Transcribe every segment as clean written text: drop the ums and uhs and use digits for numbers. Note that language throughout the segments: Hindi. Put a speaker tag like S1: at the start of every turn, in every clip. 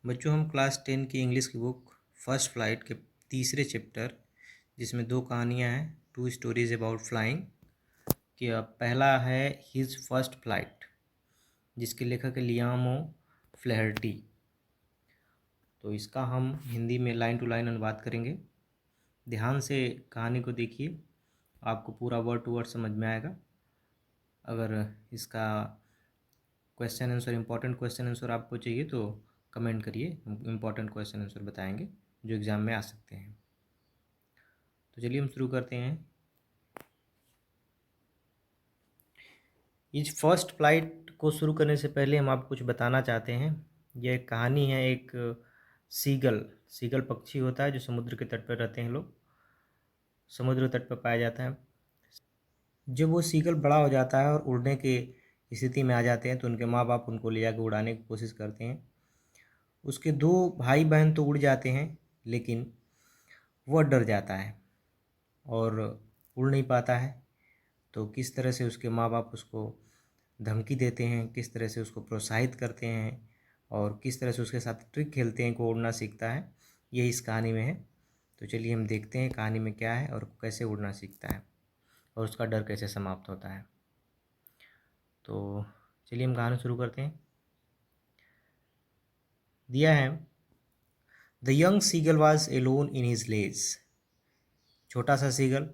S1: बच्चों, हम क्लास 10 की इंग्लिश की बुक फर्स्ट फ्लाइट के तीसरे चैप्टर, जिसमें 2 कहानियाँ हैं, 2 स्टोरीज अबाउट फ्लाइंग, कि पहला है हिज फर्स्ट फ्लाइट, जिसके लेखक है लियाम ओ फ्लेहर्टी। तो इसका हम हिंदी में लाइन टू लाइन अनुवाद करेंगे। ध्यान से कहानी को देखिए, आपको पूरा वर्ड टू वर्ड समझ में आएगा। अगर इसका question answer, important question answer आपको चाहिए तो कमेंट करिए, इम्पॉर्टेंट क्वेश्चन आंसर बताएंगे जो एग्ज़ाम में आ सकते हैं। तो चलिए हम शुरू करते हैं। इस फर्स्ट फ्लाइट को शुरू करने से पहले हम आपको कुछ बताना चाहते हैं। यह एक कहानी है, एक सीगल पक्षी होता है जो समुद्र के तट पर रहते हैं। लोग समुद्र तट पर पाया जाता है। जब वो सीगल बड़ा हो जाता है और उड़ने की स्थिति में आ जाते हैं तो उनके माँ बाप उनको ले जाकर उड़ाने की कोशिश करते हैं। उसके 2 भाई बहन तो उड़ जाते हैं, लेकिन वह डर जाता है और उड़ नहीं पाता है। तो किस तरह से उसके माँ बाप उसको धमकी देते हैं, किस तरह से उसको प्रोत्साहित करते हैं और किस तरह से उसके साथ ट्रिक खेलते हैं कि वो उड़ना सीखता है, ये इस कहानी में है। तो चलिए हम देखते हैं कहानी में क्या है और कैसे उड़ना सीखता है और उसका डर कैसे समाप्त होता है। तो चलिए हम कहानी शुरू करते हैं। दिया है, the young seagull was alone in his ledge. छोटा सा सीगल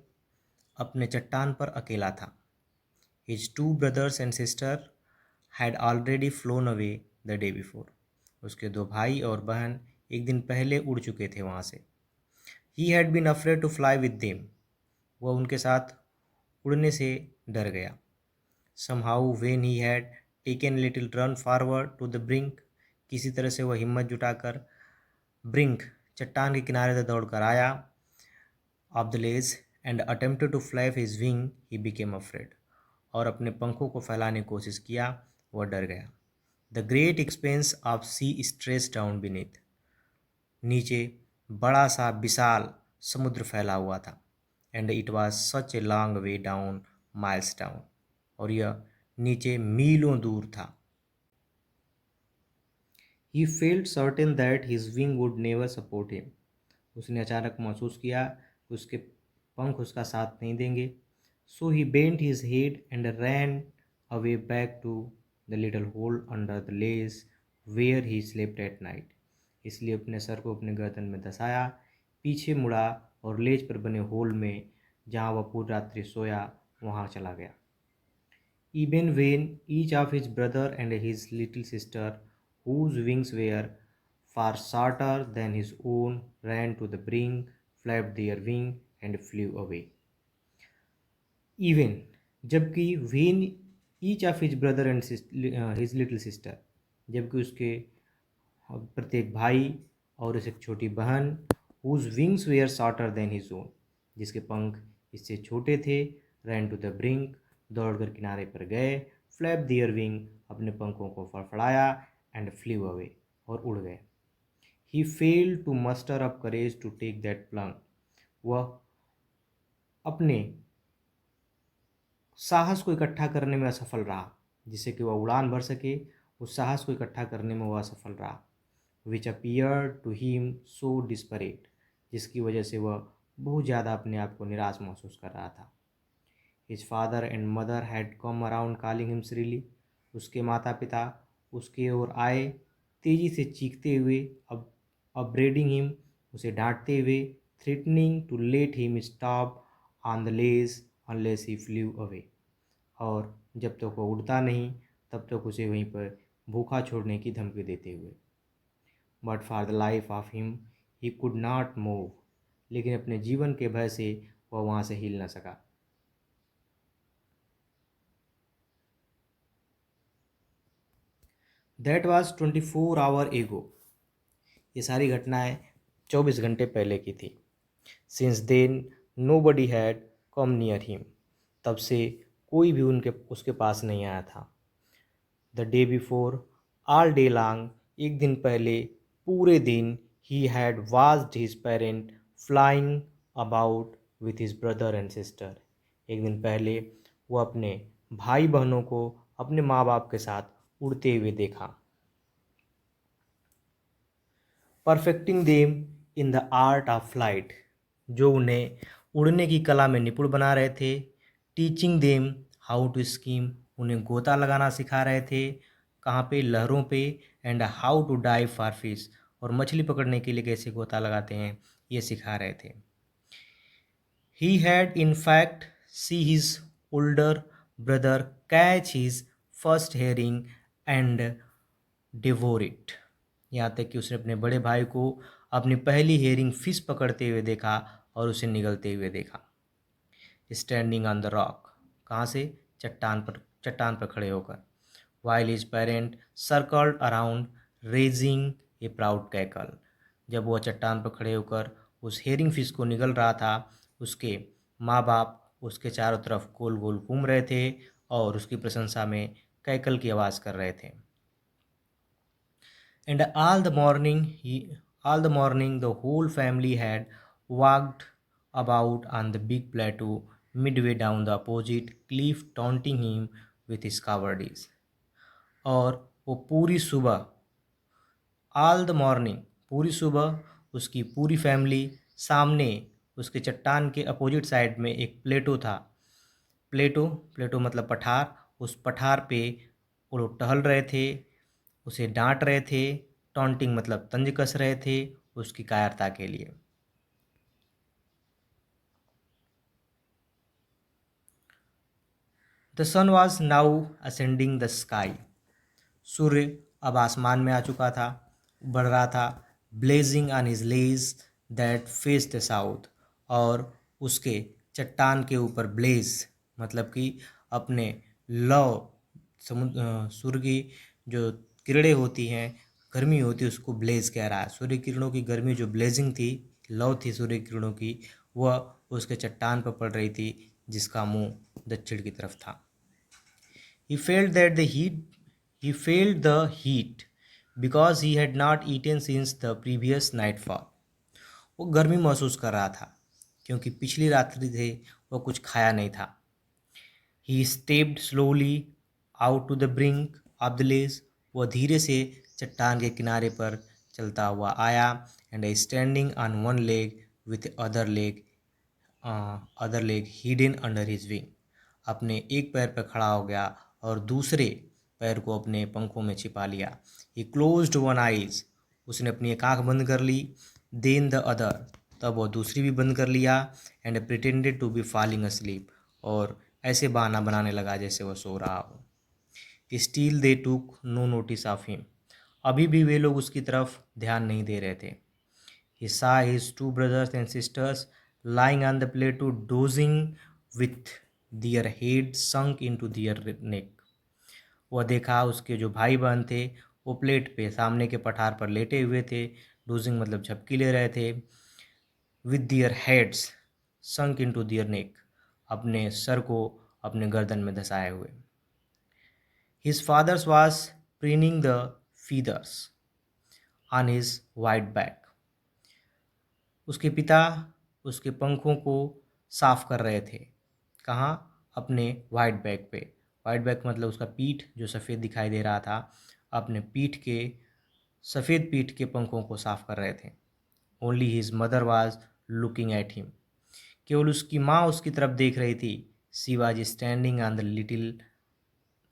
S1: अपने चट्टान पर अकेला था। His 2 brothers and sister had already flown away the day before. उसके 2 भाई और बहन एक दिन पहले उड़ चुके थे वहाँ से। He had been afraid to fly with them. वह उनके साथ उड़ने से डर गया। Somehow when he had taken a little run forward to the brink, किसी तरह से वह हिम्मत जुटाकर ब्रिंक चट्टान के किनारे से दौड़ कर आया, of the ledge and attempted to flap his wing, he became afraid. और अपने पंखों को फैलाने की कोशिश किया, वह डर गया। The great expanse of sea stretch down beneath. नीचे बड़ा सा विशाल समुद्र फैला हुआ था। And it was such a long way down, miles down. और यह नीचे मीलों दूर था। He felt certain that his wing would never support him. उसने अचानक महसूस किया कि उसके पंख उसका साथ नहीं देंगे। So he bent his head and ran away back to the little hole under the ledge where he slept at night. इसलिए अपने सर को अपने गर्दन में धंसाया, पीछे मुड़ा और लेज पर बने होल में जहाँ वह पूरी रात्रि सोया वहाँ चला गया। Even when each of his brother and his little sister, whose wings were far shorter than his own, ran to the brink, flapped their wing and flew away. Even जबकि when each of his brother and his little sister, जबकि उसके प्रत्येक भाई और उस एक छोटी बहन, whose wings were shorter than his own, जिसके पंख इससे छोटे थे, ran to the brink, दौड़कर किनारे पर गए, फ्लैप दियर विंग, अपने पंखों को फड़फड़ाया, एंड फ्लीव अवे, और उड़ गए। He failed to muster up courage to take that plunge. वह अपने साहस को इकट्ठा करने में असफल रहा, जिससे कि वह उड़ान भर सके। उस साहस को इकट्ठा करने में वह असफल रहा। Which appear to him so desperate, जिसकी वजह से वह बहुत ज़्यादा अपने आप को निराश महसूस कर रहा था। His father and mother had come around calling him shrilly. उसके माता पिता उसके ओर आए तेजी से चीखते हुए, upbraiding him, उसे डांटते हुए, threatening to let him stop on the ledge unless he flew away. और जब तक वो उड़ता नहीं तब तक उसे वहीं पर भूखा छोड़ने की धमकी देते हुए। But for the life of him he could not move. लेकिन अपने जीवन के भय से वह वहाँ से हिल न सका। दैट वॉज 24 आवर एगो। ये सारी घटनाएं 24 घंटे पहले की थी। Since then nobody had come near him. तब से कोई भी उसके पास नहीं आया था। The day before, all day long, एक दिन पहले पूरे दिन, he had watched his parent flying about with his brother and sister. एक दिन पहले वो अपने भाई बहनों को अपने माँ बाप के साथ उड़ते हुए देखा। Perfecting them in the art of flight, जो उन्हें उड़ने की कला में निपुण बना रहे थे। Teaching them how to skim, उन्हें गोता लगाना सिखा रहे थे। कहाँ पे? लहरों पे। And how to dive for fish, और मछली पकड़ने के लिए कैसे गोता लगाते हैं ये सिखा रहे थे। He had in fact see his older brother catch his first herring and devour it. यहाँ तक कि उसने अपने बड़े भाई को अपनी पहली हेरिंग फिश पकड़ते हुए देखा और उसे निगलते हुए देखा। स्टैंडिंग ऑन द रॉक, कहाँ से? चट्टान पर खड़े होकर। While his parent circled around raising ए प्राउड कैकल, जब वह चट्टान पर खड़े होकर उस हेरिंग फिश को निगल रहा था, उसके माँ बाप उसके चारों तरफ गोल गोल घूम रहे थे और उसकी प्रशंसा में कैकल की आवाज़ कर रहे थे। And all the morning, the whole family had walked about on the big plateau midway down the opposite cliff, taunting him with his cowardice. और वो पूरी सुबह, ऑल द मॉर्निंग, पूरी सुबह उसकी पूरी फैमिली सामने उसके चट्टान के अपोजिट साइड में एक प्लेटो था। प्लेटो प्लेटो मतलब पठार, उस पठार पे वो लोग टहल रहे थे, उसे डांट रहे थे। टॉन्टिंग मतलब तंज कस रहे थे उसकी कायरता के लिए। The sun was now ascending the sky, सूर्य अब आसमान में आ चुका था, बढ़ रहा था। Blazing on his ledge that face the south, और उसके चट्टान के ऊपर ब्लेज मतलब कि अपने लौ सूर्य की जो किरणें होती हैं, गर्मी होती है, उसको ब्लेज कह रहा है। सूर्य किरणों की गर्मी जो ब्लेजिंग थी, लौ थी सूर्य किरणों की, वह उसके चट्टान पर पड़ रही थी जिसका मुंह दक्षिण की तरफ था। He felt that he felt the heat because he had not eaten since the previous nightfall. वो गर्मी महसूस कर रहा था क्योंकि पिछली रात्रि से वह कुछ खाया नहीं था। He stepped slowly out to the brink of the ledge. वह धीरे से चट्टान के किनारे पर चलता हुआ आया। And standing on one leg with the other leg hidden under his wing. अपने एक पैर पर खड़ा हो गया और दूसरे पैर को अपने पंखों में छिपा लिया। He closed one eyes, उसने अपनी एक आँख बंद कर ली। Then the other, तब वह दूसरी भी बंद कर लिया। And pretended to be falling asleep, और ऐसे बहाना बनाने लगा जैसे वह सो रहा हो। Still they took no notice of him, अभी भी वे लोग उसकी तरफ ध्यान नहीं दे रहे थे। He saw his two brothers and sisters lying on the plateau dozing with their heads sunk into their neck. वह देखा उसके जो भाई बहन थे वो प्लेट पे सामने के पठार पर लेटे हुए थे। डोजिंग मतलब झपकी ले रहे थे। With their heads sunk into their neck, अपने सर को अपने गर्दन में धंसाए हुए। His fathers was preening the feathers on his white back, उसके पिता उसके पंखों को साफ कर रहे थे। कहाँ? अपने वाइट बैक पे। वाइट बैक मतलब उसका पीठ जो सफ़ेद दिखाई दे रहा था, अपने पीठ के सफ़ेद पीठ के पंखों को साफ कर रहे थे। Only his mother was looking at him, केवल उसकी माँ उसकी तरफ देख रही थी। She was standing on the little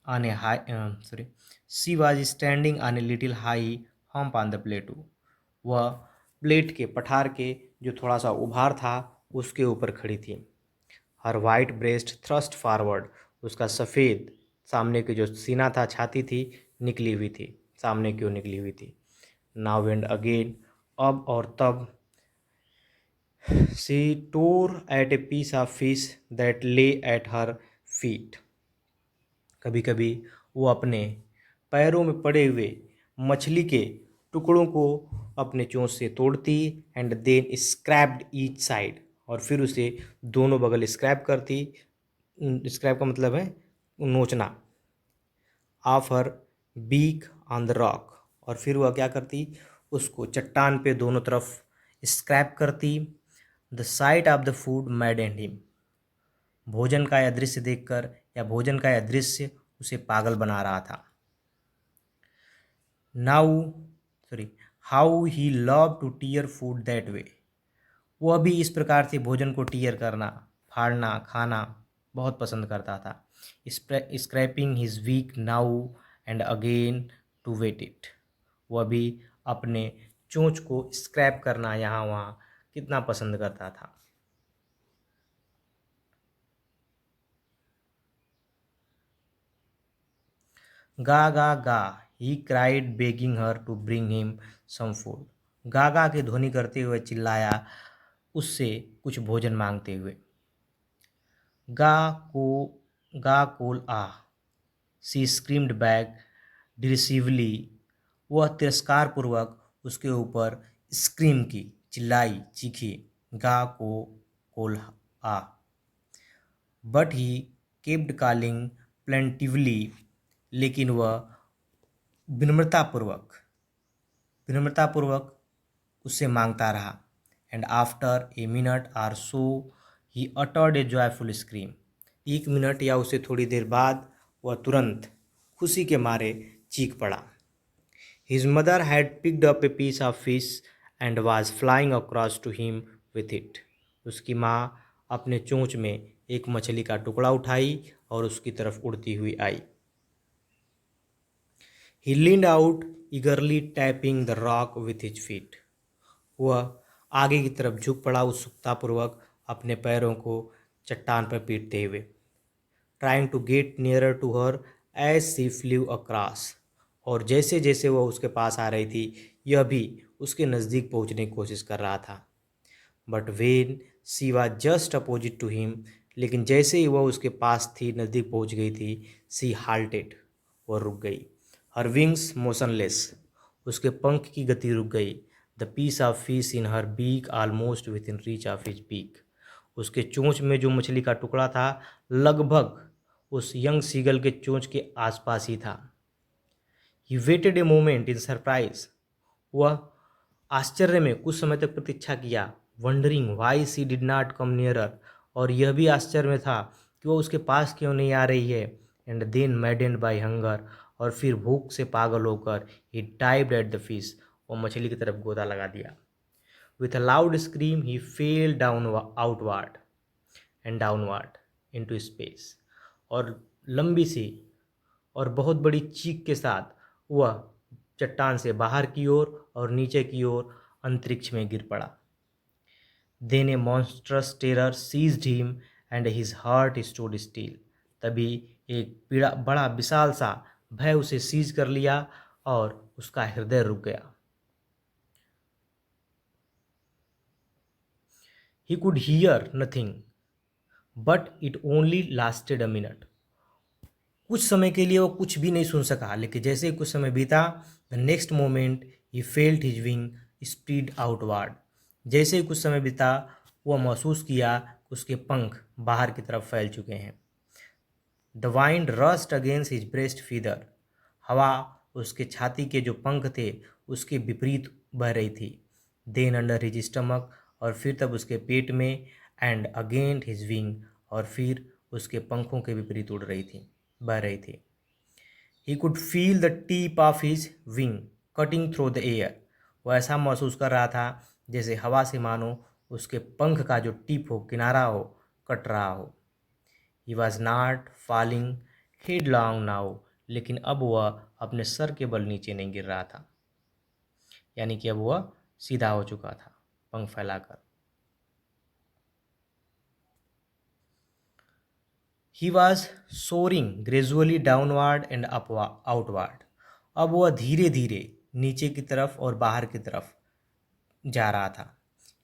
S1: on A high sorry she was standing on a little high hump on the प्लेटू, वह प्लेट के पठार के जो थोड़ा सा उभार था उसके ऊपर खड़ी थी। हर वाइट ब्रेस्ट थ्रस्ट फॉरवर्ड, उसका सफ़ेद सामने की जो सीना था, छाती थी, निकली हुई थी, सामने की ओर निकली हुई थी। नाउ एंड अगेन, अब और तब। She tore at a piece of fish that lay at her feet, कभी कभी वो अपने पैरों में पड़े हुए मछली के टुकड़ों को अपने चोंच से तोड़ती। And then scraped each side, और फिर उसे दोनों बगल स्क्रैप करती। स्क्रैप का मतलब है नोचना। Off her beak on the rock, और फिर वह क्या करती? उसको चट्टान पे दोनों तरफ स्क्रैप करती। The site of the food मैडेंड him, भोजन का यह दृश्य देखकर या भोजन का यह दृश्य उसे पागल बना रहा था। Now how he love to tear food that way. वह भी इस प्रकार से भोजन को टीयर करना, फाड़ना, खाना बहुत पसंद करता था। Scraping his beak now and again to whet it. वह भी अपने चोंच को स्क्रैप करना यहाँ वहाँ कितना पसंद करता था। गा गा गा he cried begging her to bring him some food. गा गा की ध्वनि करते हुए चिल्लाया, उससे कुछ भोजन मांगते हुए। गा को गा कोल आ, सी स्क्रीम्ड बैक डिरिसिवली। वह तिरस्कारपूर्वक उसके ऊपर स्क्रीम की, चिल्लाई, चीखी। गा को कोल आ, but he kept calling plaintively. लेकिन वह विनम्रतापूर्वक विनम्रतापूर्वक उससे मांगता रहा। And after a minute or so he uttered a joyful scream. 1 minute या उससे थोड़ी देर बाद वह तुरंत खुशी के मारे चीख पड़ा। His mother had picked up a piece of fish and was flying across to him with it. उसकी माँ अपने चोंच में एक मछली का टुकड़ा उठाई और उसकी तरफ उड़ती हुई आई। He leaned out eagerly tapping the rock with his feet. वह आगे की तरफ झुक पड़ा उत्सुकतापूर्वक अपने पैरों को चट्टान पर पीटते हुए। Trying to get nearer to her as she flew across. और जैसे जैसे वह उसके पास आ रही थी, यह भी उसके नज़दीक पहुंचने की कोशिश कर रहा था। But when she was just opposite to him. लेकिन जैसे ही वह उसके पास थी, नज़दीक पहुंच गई थी, शी हाल्टेड, वह रुक गई। हर विंग्स मोशनलेस, उसके पंख की गति रुक गई। The piece of fish in her beak almost within reach of his beak. उसके चोंच में जो मछली का टुकड़ा था, लगभग उस यंग सीगल के चोंच के आसपास ही था। He waited a moment in surprise. वह आश्चर्य में कुछ समय तक प्रतीक्षा किया। Wondering why she did not come nearer. और यह भी आश्चर्य में था कि वह उसके पास क्यों नहीं आ रही है। And then maddened by hunger. और फिर भूख से पागल होकर he dived at the fish. वो मछली की तरफ गोता लगा दिया। With a loud scream he fell down outward and downward into space. और लंबी सी और बहुत बड़ी चीख के साथ वह चट्टान से बाहर की ओर और नीचे की ओर अंतरिक्ष में गिर पड़ा। Then a monstrous terror seized him and his heart stood still. तभी एक बड़ा विशाल सा भय उसे सीज कर लिया और उसका हृदय रुक गया। He could hear nothing but it only lasted a minute. कुछ समय के लिए वो कुछ भी नहीं सुन सका, लेकिन जैसे ही कुछ समय बीता, the next moment he felt his wing spread outward. जैसे ही कुछ समय बीता, वह महसूस किया उसके पंख बाहर की तरफ फैल चुके हैं। The wind rust against his breast feather. हवा उसके छाती के जो पंख थे उसके विपरीत बह रही थी। देन अंडर हिज स्टमक, और फिर तब उसके पेट में। एंड अगेंस्ट हिज विंग, और फिर उसके पंखों के विपरीत उड़ रही थी, बह रही थी। He could feel the tip of his wing cutting through the air. वह ऐसा महसूस कर रहा था जैसे हवा से मानो उसके पंख का जो टिप हो, किनारा हो, कट रहा हो। He was not falling headlong now. लेकिन अब वह अपने सर के बल नीचे नहीं गिर रहा था, यानी कि अब वह सीधा हो चुका था पंख फैलाकर। He was soaring gradually downward and outward. अब वह धीरे धीरे नीचे की तरफ और बाहर की तरफ जा रहा था।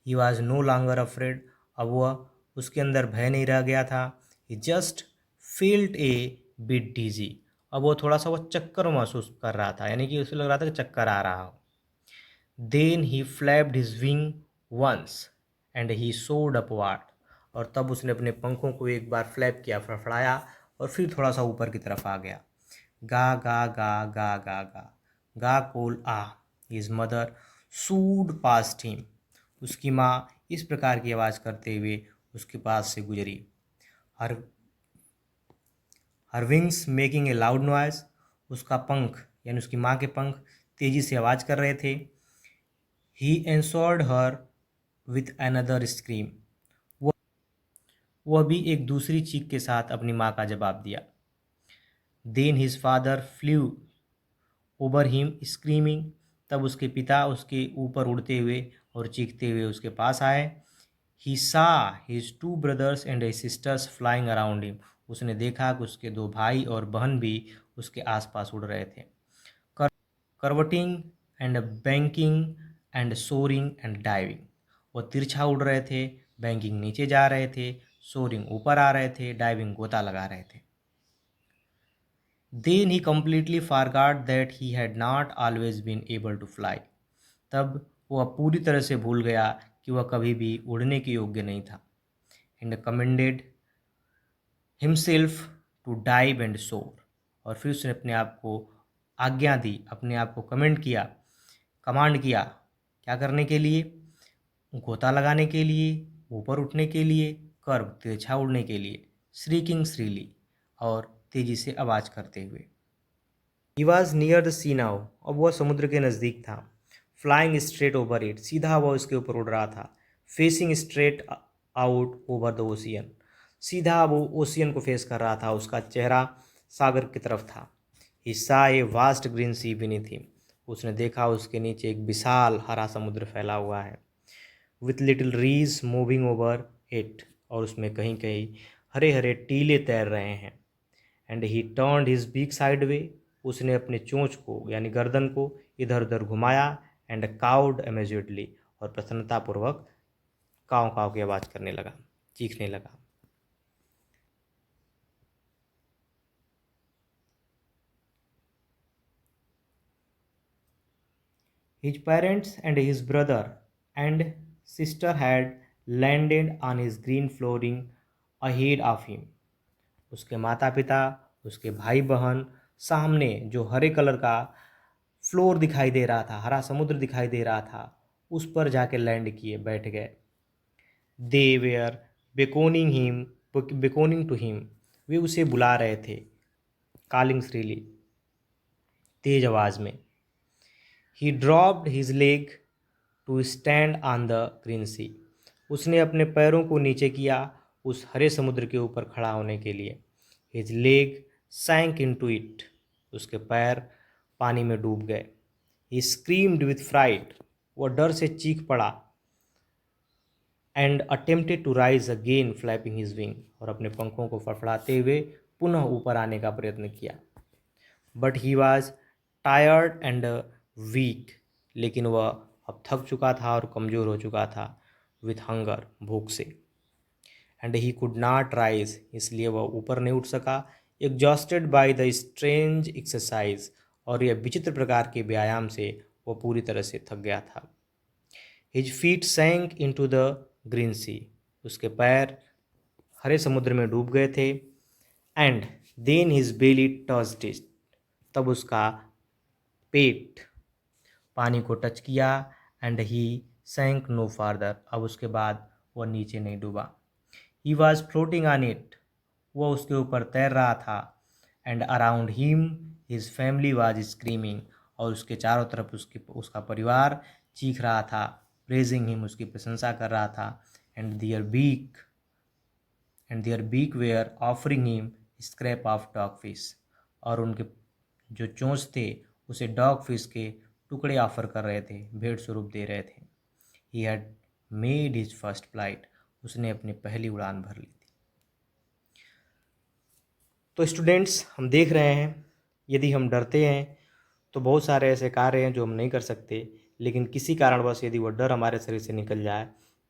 S1: He was no longer afraid. अब वह उसके अंदर भय नहीं रह गया था। He just felt a bit dizzy. अब वो थोड़ा सा वह चक्कर महसूस कर रहा था, यानी कि उसे लग रहा था कि चक्कर आ रहा हो। Then he flapped his wing once and he soared upward. और तब उसने अपने पंखों को एक बार फ्लैप किया, फड़फड़ाया, और फिर थोड़ा सा ऊपर की तरफ आ गया। गा गा गा गा गा गा गा कोल आ। हिज मदर सूड पास्ट हिम। उसकी माँ इस प्रकार की आवाज़ करते हुए उसके पास से गुजरी। Her her wings making a loud noise. उसका पंख यानी उसकी माँ के पंख तेज़ी से आवाज़ कर रहे थे। ही एंसवर्ड हर विथ अनदर स्क्रीम। वह भी एक दूसरी चीख के साथ अपनी माँ का जवाब दिया। Then his father flew over him screaming. तब उसके पिता उसके ऊपर उड़ते हुए और चीखते हुए उसके पास आए। He saw his two brothers and his sisters flying around him. उसने देखा कि उसके दो भाई और बहन भी उसके आसपास उड़ रहे थे। Curveting and banking and soaring and diving. वो तिरछा उड़ रहे थे, बैंकिंग नीचे जा रहे थे, सोरिंग ऊपर आ रहे थे, डाइविंग गोता लगा रहे थे। Then he completely forgot that he had not always been able to fly. तब वह पूरी तरह से भूल गया कि वह कभी भी उड़ने के योग्य नहीं था। And commended himself to dive and soar. और फिर उसने अपने आप को आज्ञा दी, अपने आप को कमेंड किया, कमांड किया, क्या करने के लिए? गोता लगाने के लिए, ऊपर उठने के लिए, कर्व तिरछा उड़ने के लिए, श्रीकिंग श्रीली और तेजी से आवाज़ करते हुए। He was near the sea now. अब वह समुद्र के नज़दीक था। Flying straight over it. सीधा वह उसके ऊपर उड़ रहा था। Facing straight out over the ocean. सीधा वो ओशियन को फेस कर रहा था। उसका चेहरा सागर की तरफ था। He saw a vast green sea beneath him. उसने देखा उसके नीचे एक विशाल हरा समुद्र फैला हुआ है। With little ridges moving over it. और उसमें कहीं कहीं हरे हरे टीले तैर रहे हैं। And he turned his beak sideways. उसने अपने चोंच को यानी गर्दन को इधर उधर घुमाया। And cawed amazedly. और प्रसन्नतापूर्वक काव काव की आवाज़ करने लगा, चीखने लगा। His parents and his brother and sister had landed on his green flooring ahead of him. उसके माता पिता, उसके भाई बहन सामने जो हरे कलर का फ्लोर दिखाई दे रहा था, हरा समुद्र दिखाई दे रहा था, उस पर जाके लैंड किए, बैठ गए। They were beckoning to him. वे उसे बुला रहे थे, कॉलिंग श्रीली, तेज आवाज़ में। He dropped his leg to stand on the green sea. उसने अपने पैरों को नीचे किया उस हरे समुद्र के ऊपर खड़ा होने के लिए। His leg sank into it. उसके पैर पानी में डूब गए। He screamed with fright. वह डर से चीख पड़ा। And attempted to rise again flapping his wing. और अपने पंखों को फड़फड़ाते हुए पुनः ऊपर आने का प्रयत्न किया। But he was tired and weak. लेकिन वह अब थक चुका था और कमज़ोर हो चुका था, विथ हंगर, भूख से। And he could not rise. इसलिए वह ऊपर नहीं उठ सका। Exhausted by the strange exercise. और यह विचित्र प्रकार के व्यायाम से वह पूरी तरह से थक गया था। His feet sank into the green sea. उसके पैर हरे समुद्र में डूब गए थे। And then his belly touched it. तब उसका पेट पानी को टच किया। And he sank no farther. अब उसके बाद वह नीचे नहीं डूबा। He was floating on it. वह उसके ऊपर तैर रहा था। And around him his family was screaming. और उसके चारों तरफ उसका परिवार चीख रहा था, प्रेजिंग हिम, उसकी प्रशंसा कर रहा था। And their beak were offering him scrap of dogfish. और उनके जो चोंच थे उसे डॉग फिश के टुकड़े ऑफर कर रहे थे, भेंट स्वरूप दे रहे थे। He had made his first flight. उसने अपनी पहली उड़ान भर ली थी। तो स्टूडेंट्स, हम देख रहे हैं यदि हम डरते हैं तो बहुत सारे ऐसे कार्य हैं जो हम नहीं कर सकते, लेकिन किसी कारणवश यदि वह डर हमारे शरीर से निकल जाए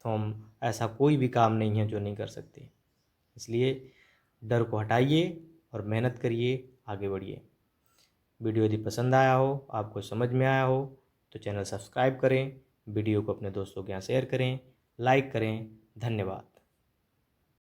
S1: तो हम ऐसा कोई भी काम नहीं है जो नहीं कर सकते। इसलिए डर को हटाइए और मेहनत करिए, आगे बढ़िए। वीडियो यदि पसंद आया हो, आपको समझ में आया हो तो चैनल सब्सक्राइब करें, वीडियो को अपने दोस्तों के यहाँ शेयर करें, लाइक करें। धन्यवाद।